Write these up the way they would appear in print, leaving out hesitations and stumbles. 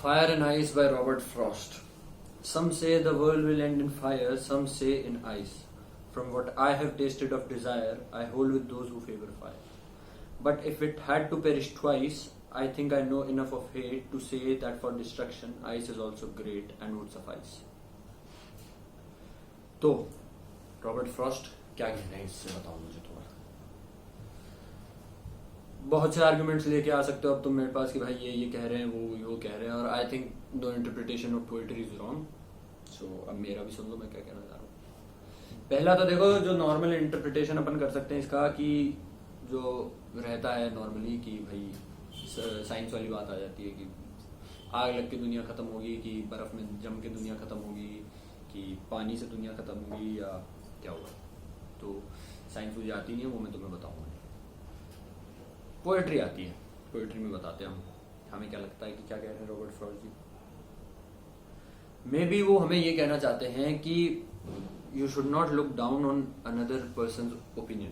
Fire and Ice by Robert Frost. Some say the world will end in fire, some say in ice. From what I have tasted of desire, I hold with those who favor fire. But if it had to perish twice, I think I know enough of hate to say that for destruction, ice is also great and would suffice. तो Robert Frost क्या कहना है इससे बताओ मुझे थोड़ा। बहुत से आर्गुमेंट्स लेके आ सकते हो अब तुम मेरे पास कि भाई ये कह रहे हैं वो कह रहे हैं, और I think no interpretation of poetry is wrong. So अब मेरा भी सुन लो मैं क्या कहना चाह रहा हूँ। पहला तो देखो, जो नॉर्मल इंटरप्रिटेशन अपन कर सकते हैं इसका, कि जो रहता है नॉर्मली कि भाई साइंस वाली बात आ जाती है कि आग लग के दुनिया खत्म होगी, कि बर्फ में जम के दुनिया खत्म होगी, कि पानी से दुनिया खत्म होगी, या क्या होगा। तो साइंस मुझे आती नहीं है, वो मैं तुम्हें बताऊंगा। पोएट्री आती है, पोएट्री में बताते हैं हम हमें क्या लगता है कि क्या कह रहे हैं Robert Frost ji. Maybe वो हमें ये कहना चाहते हैं कि you should not look down on another person opinion.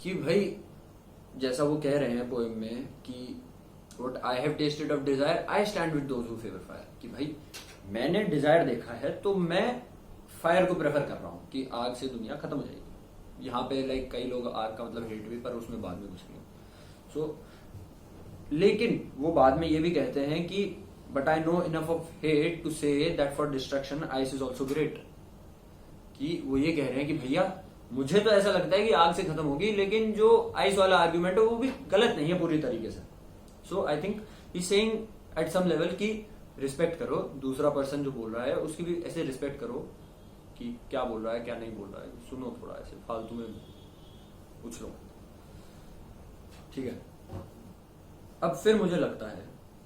कि भाई जैसा वो कह रहे हैं पोएम में कि what I have tested of desire I stand with those who favour fire. कि भाई मैंने डिजायर देखा है तो मैं फायर को प्रेफर कर रहा हूं कि आग से दुनिया खत्म हो जाएगी। यहाँ पे लाइक कई लोग आग का मतलब हेट भी, पर उसमें बाद में घुसेंगे। सो लेकिन वो बाद में ये भी कहते हैं कि but I know enough of hate to say that for destruction ice is also great. कि वो ये कह रहे हैं कि भैया मुझे तो ऐसा लगता है कि आग से खत्म होगी, लेकिन जो आइस वाला आर्ग्यूमेंट है वो भी गलत नहीं है पूरी तरीके से। So I think he saying at some level की रिस्पेक्ट करो, दूसरा पर्सन जो बोल रहा है उसकी भी ऐसे रिस्पेक्ट करो कि क्या बोल रहा है क्या नहीं बोल रहा है, सुनो थोड़ा, ऐसे फालतू में पूछ लो, ठीक है। अब फिर मुझे लगता है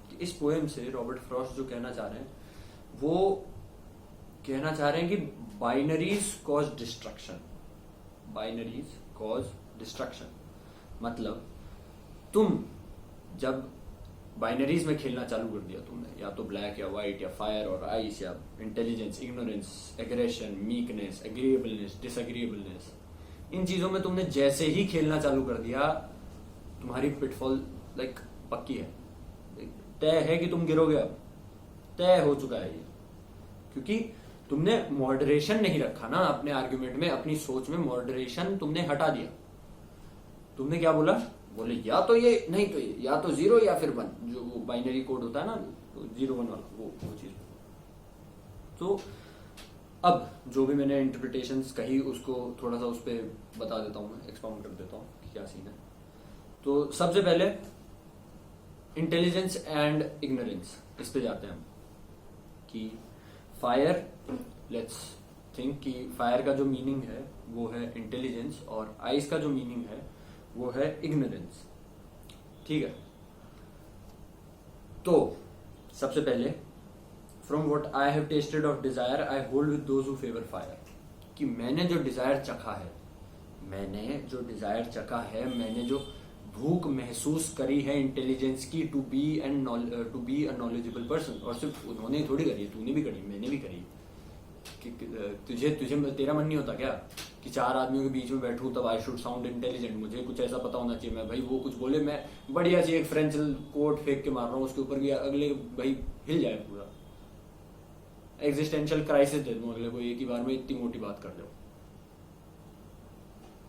कि इस पोएम से रॉबर्ट फ्रॉस्ट जो कहना चाह रहे हैं, वो कहना चाह रहे हैं कि binaries cause destruction. Binaries cause destruction मतलब तुम जब बाइनरीज में खेलना चालू कर दिया तुमने, या तो ब्लैक या व्हाइट या फायर और आइस या intelligence, ignorance, aggression, meekness, agreeableness, disagreeableness, इन चीजों में तुमने जैसे ही खेलना चालू कर दिया, तुम्हारी पिटफॉल लाइक पक्की है, तय है कि तुम गिरोगे। अब तय हो चुका है ये, क्योंकि तुमने मॉडरेशन नहीं रखा ना अपने आर्ग्यूमेंट में, अपनी सोच में मॉडरेशन तुमने हटा दिया। तुमने क्या बोला, बोले या तो ये नहीं तो ये, या तो 0 या फिर 1, जो वो बाइनरी कोड होता है ना, तो 0 1 वाला वो चीज। तो अब जो भी मैंने इंटरप्रिटेशंस कही उसको थोड़ा सा उस पर बता देता हूं, मैं एक्सपाउंड कर देता हूं कि क्या सीन है। तो सबसे पहले इंटेलिजेंस एंड इग्नोरेंस, इस पे जाते हैं हम। कि फायर, लेट्स थिंक कि फायर का जो मीनिंग है वो है इंटेलिजेंस, और आइस का जो मीनिंग है वो है इग्नोरेंस, ठीक है। तो सबसे पहले from what I have tested of desire I hold with those who favour fire. कि मैंने जो डिजायर चखा है, मैंने जो भूख महसूस करी है इंटेलिजेंस की, to be a knowledgeable person. और सिर्फ उन्होंने थोड़ी करी है, तूने भी करी, मैंने भी करी। तुझे तेरा मन नहीं होता क्या कि 4 आदमियों के बीच में बैठूं तब आई शुड साउंड इंटेलिजेंट, मुझे कुछ ऐसा पता होना चाहिए, मैं भाई वो कुछ बोले मैं बढ़िया सी एक फ्रेंच कोट फेंक के मार रहा हूँ उसके ऊपर भी, अगले भाई हिल जाए पूरा, एग्जिस्टेंशियल क्राइसिस दे दूं अगले को एक ही बार में, इतनी मोटी बात कर दो।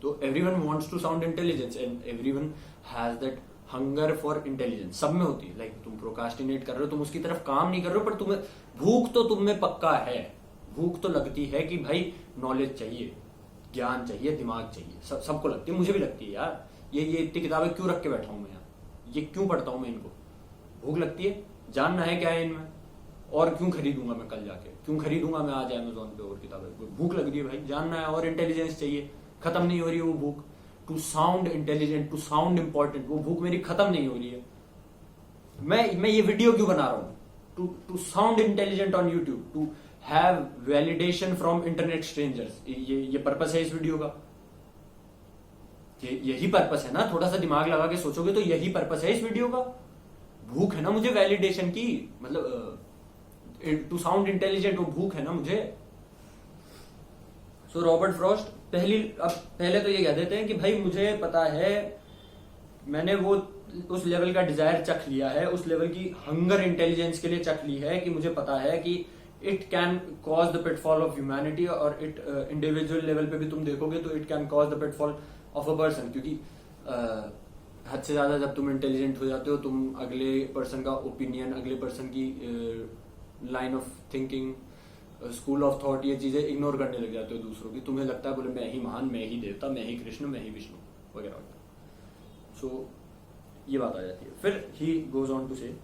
तो everyone wants to sound intelligence and everyone has that hunger for intelligence, सब में होती है। लाइक तुम प्रोकास्टिनेट कर रहे हो, तुम उसकी तरफ काम नहीं कर रहे हो, पर तुम्हें भूख तो तुम में पक्का है, भूख तो लगती है कि भाई नॉलेज चाहिए, ज्ञान चाहिए, दिमाग चाहिए, सबको लगती है, मुझे भी लगती है यार। ये इतनी किताबें क्यों रख के बैठा हूं मैं यहाँ, ये क्यों पढ़ता हूं मैं इनको, भूख लगती है, जानना है क्या है इनमें, और क्यों खरीदूंगा मैं कल जाके, क्यों खरीदूंगा मैं आज अमेजोन पे और किताबें, भूख लग रही है भाई, जानना है, और इंटेलिजेंस चाहिए, खत्म नहीं हो रही है वो भूख। To sound intelligent, to sound important, वो भूख मेरी खत्म नहीं हो रही है। मैं ये वीडियो क्यों बना रहा हूं, to sound intelligent on YouTube, to have validation from internet strangers, ये पर्पस है इस वीडियो का, यही पर्पस है ना। थोड़ा सा दिमाग लगा के सोचोगे तो यही पर्पस है इस वीडियो का। भूख है ना मुझे वैलिडेशन की, मतलब टू साउंड इंटेलिजेंट, वो भूख है ना मुझे। सो रॉबर्ट फ्रॉस्ट पहले तो ये कह देते हैं कि भाई मुझे पता है मैंने वो उस लेवल का डिजायर चख लिया है, उस लेवल की हंगर इंटेलिजेंस के लिए चख ली है कि मुझे पता है कि it can cause the pitfall of humanity, और इट इंडिविजुअल लेवल पे भी तुम देखोगे तो it can cause the pitfall of a person, क्योंकि हद से ज्यादा जब तुम इंटेलिजेंट हो जाते हो, तुम अगले पर्सन का ओपिनियन, अगले पर्सन की line of thinking, school of thought, ये चीजें इग्नोर करने लग जाते हो दूसरों की। तुम्हें लगता है बोले मैं ही महान, मैं ही देवता, मैं ही कृष्ण, मैं ही विष्णु वगैरह वगैरह। सो ये बात आ जाती है। फिर he goes on to say,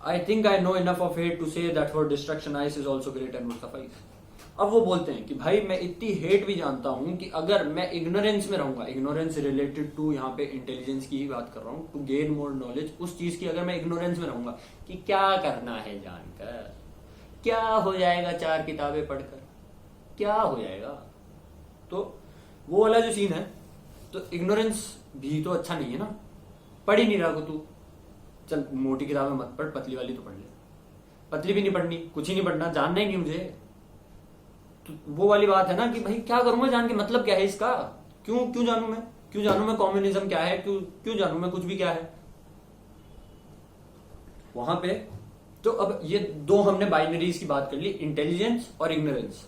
I think I know enough of hate to say that for destruction ice is also great and would suffice. अब वो बोलते हैं कि भाई मैं इतनी हेट भी जानता हूं कि अगर मैं इग्नोरेंस में रहूंगा, इग्नोरेंस रिलेटेड टू यहाँ पे इंटेलिजेंस की ही बात कर रहा हूं, टू गेन मोर नॉलेज, उस चीज की अगर मैं इग्नोरेंस में रहूंगा कि क्या करना है जानकर, क्या हो जाएगा 4 किताबें पढ़कर, क्या हो जाएगा, तो वो वाला जो सीन है, तो इग्नोरेंस भी तो अच्छा नहीं है ना। पढ़ ही नहीं रहा को तू, चल मोटी किताबें मत पढ़, पतली वाली तो पढ़ ले। पतली भी नहीं पढ़नी, कुछ ही नहीं पढ़ना, जानना ही नहीं मुझे, तो वो वाली बात है ना कि भाई क्या करूंगा जान के, मतलब क्या है इसका, क्यों जानू मैं, क्यों जानू मैं कम्युनिज्म क्या है, क्यों जानू मैं कुछ भी क्या है वहां पे। तो अब ये दो हमने बाइनरीज की बात कर ली, इंटेलिजेंस और इग्नोरेंस,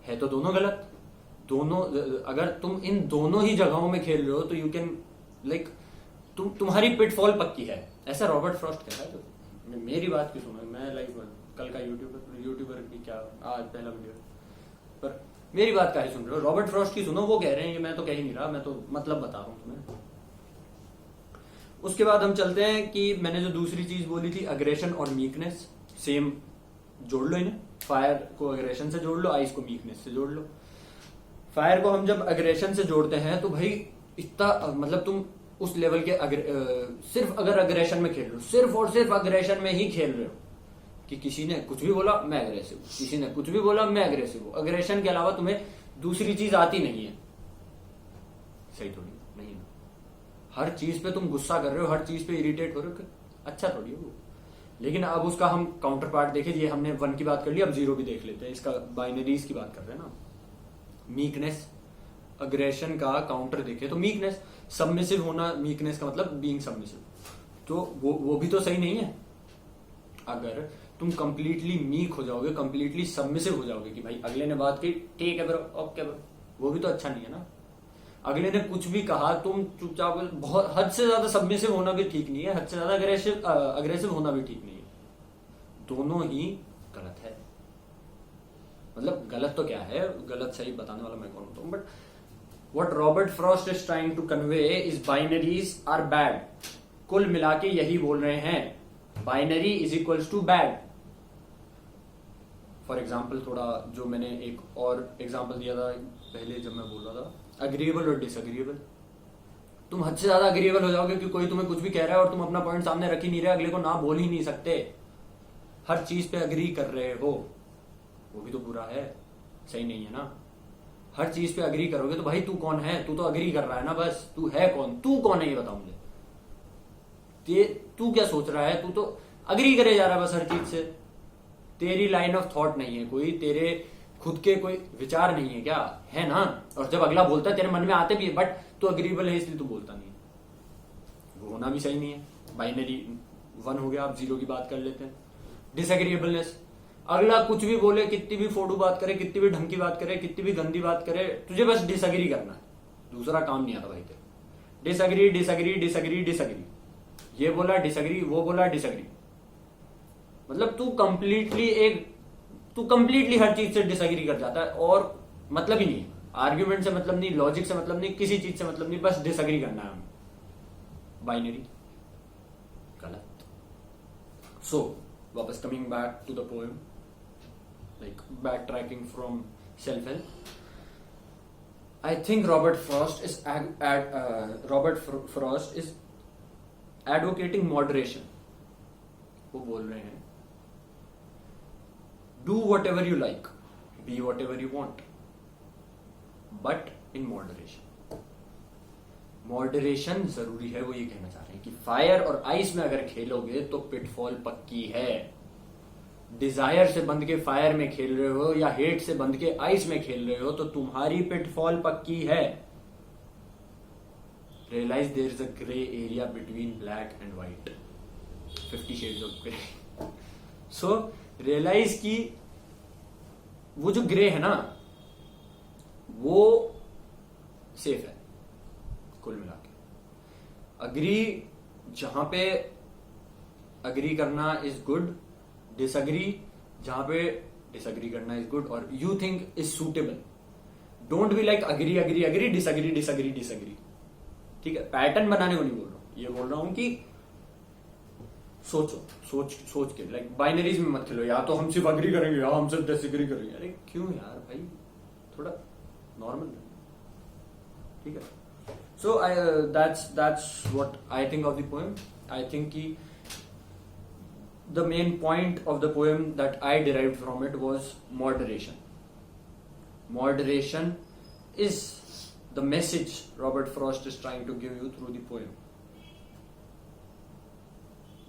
है तो दोनों गलत। दोनों, अगर तुम इन दोनों ही जगहों में खेल रहे हो तो यू कैन लाइक तुम्हारी पिटफॉल पक्की है, ऐसा रॉबर्ट फ्रॉस्ट कहता है। तो मेरी बात क्यों सुनो, मैं लाइक कल का यूट्यूबर की क्या आज पहला वीडियो, पर मेरी बात काहे सुन रहे हो, रॉबर्ट फ्रॉस्ट की सुनो, वो कह रहे हैं, ये मैं तो कह ही नहीं रहा, मैं तो मतलब बता रहा हूं तुम्हें। उसके बाद हम चलते हैं कि मैंने जो दूसरी चीज बोली थी, अग्रेशन और मीकनेस, सेम जोड़ लो इन्हें, फायर को अग्रेशन से जोड़ लो, आइस को मीकनेस से जोड़ लो। फायर को हम जब अग्रेशन से जोड़ते हैं तो भाई इतना, मतलब तुम उस लेवल के सिर्फ अगर अग्रेशन में खेल रहे हो, सिर्फ और सिर्फ अग्रेशन में ही खेल रहे हो, कि किसी ने कुछ भी बोला मैं अग्रेसिव हूं, किसी ने कुछ भी बोला मैं अग्रेसिव हूं, अग्रेशन के अलावा तुम्हें दूसरी चीज आती नहीं है, सही थोड़ी नहीं है। हर चीज पे तुम गुस्सा कर रहे हो, हर चीज पे इरिटेट हो रहे हो, अच्छा थोड़ी है वो। लेकिन अब उसका हम काउंटर पार्ट देखें, ये हमने 1 की बात कर ली, अब 0 भी देख लेते हैं, इसका बाइनरीज की बात कर रहे हैं ना। मीकनेस, अग्रेशन का काउंटर देखे तो मीकनेस, सबमिसिव होना, मीकनेस का मतलब बीइंग सबमिसिव, तो वो भी तो सही नहीं है। अगर तुम कंप्लीटली मीक हो जाओगे, कंप्लीटली सबमिसिव हो जाओगे कि भाई अगले ने बात की, ठीक है ब्रो, ओके ब्रो, वो भी तो अच्छा नहीं है ना। अगले ने कुछ भी कहा, तुम चुपचाप, बहुत हद से ज्यादा सबमिसिव होना भी ठीक नहीं है, हद से ज्यादा अग्रेसिव होना भी ठीक नहीं है, दोनों ही गलत है। मतलब गलत तो क्या है, गलत सही बताने वाला मैं कौन होता हूं, but what Robert Frost is trying to convey is binaries are bad. कुल मिला के यही बोल रहे हैं, binary is equals to bad. For example, थोड़ा जो मैंने एक और एग्जाम्पल दिया था पहले जब मैं बोल रहा था, अग्रीएबल और डिसअग्रीएबल। तुम हद से ज्यादा अग्रीएबल हो जाओगे कि कोई तुम्हें कुछ भी कह रहा है और तुम अपना पॉइंट सामने रख ही नहीं रहे, अगले को ना बोल ही नहीं सकते, हर चीज पे अग्री कर रहे हो, वो भी तो बुरा है, सही नहीं है ना। हर चीज पे अग्री करोगे तो भाई तू कौन है, तू तो अग्री कर रहा है ना, बस तू है कौन, तू कौन है ये बता मुझे, तू क्या सोच रहा है, तू तो अग्री करे जा रहा है बस हर चीज से, तेरी लाइन ऑफ थॉट नहीं है कोई, तेरे खुद के कोई विचार नहीं है क्या, है ना। और जब अगला बोलता है तेरे मन में आते भी है, बट तू अग्रीबल है इसलिए तू बोलता नहीं है, वो होना भी सही नहीं है। बाइनरी 1 हो गया, आप 0 की बात कर लेते हैं। डिसएग्रीएबलनेस, अगला कुछ भी बोले, कितनी भी फोटो बात करे, कितनी भी ढंग की बात करे, कितनी भी गंदी बात करे, तुझे बस डिसएग्री करना है, दूसरा काम नहीं आता भाई तेरे। डिसएग्री डिसएग्री डिसएग्री डिसएग्री, ये बोला डिसएग्री, वो बोला डिसएग्री, मतलब तू कंप्लीटली हर चीज से डिसएग्री कर जाता है, और मतलब ही नहीं है, आर्ग्यूमेंट से मतलब नहीं, लॉजिक से मतलब नहीं, किसी चीज से मतलब नहीं, बस डिसएग्री करना है हमें। बाइनरी गलत। सो वापस coming back to the poem, like backtracking from self-help, I think Robert Frost is advocating moderation. वो बोल रहे हैं, do whatever you like, be whatever you want, but in moderation. Moderation जरूरी है, वो ये कहना चाह रहे हैं कि फायर और आइस में अगर खेलोगे तो पिटफॉल पक्की है। डिजायर से बंध के फायर में खेल रहे हो या हेट से बंध के आइस में खेल रहे हो तो तुम्हारी पिटफॉल पक्की है। realize there is a gray area between black and white, 50 shades of gray. So realize कि वो जो ग्रे है ना वो सेफ है कुल मिला के. अग्री जहां पे अग्री करना इज गुड, डिसअग्री जहां पे डिसअग्री करना इज गुड, और you think is suitable. Don't be like agree agree agree disagree disagree disagree. ठीक है, पैटर्न बनाने को नहीं बोल रहा हूं, ये बोल रहा हूं कि सोचो, सोच के लाइक बाइनरीज में मत खेलो, या तो हम सिर्फ अग्री करेंगे या हम सिर्फ डिसएग्री करेंगे. अरे क्यों यार भाई, थोड़ा नॉर्मल. ठीक है. So that's what I think of the poem. I think कि the main point of the poem that I derived from it was moderation. Moderation is the message Robert Frost is trying to give you through the poem.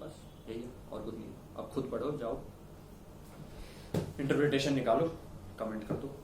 बस यही है, और कुछ नहीं. अब खुद पढ़ो, जाओ, इंटरप्रिटेशन निकालो, कमेंट कर दो.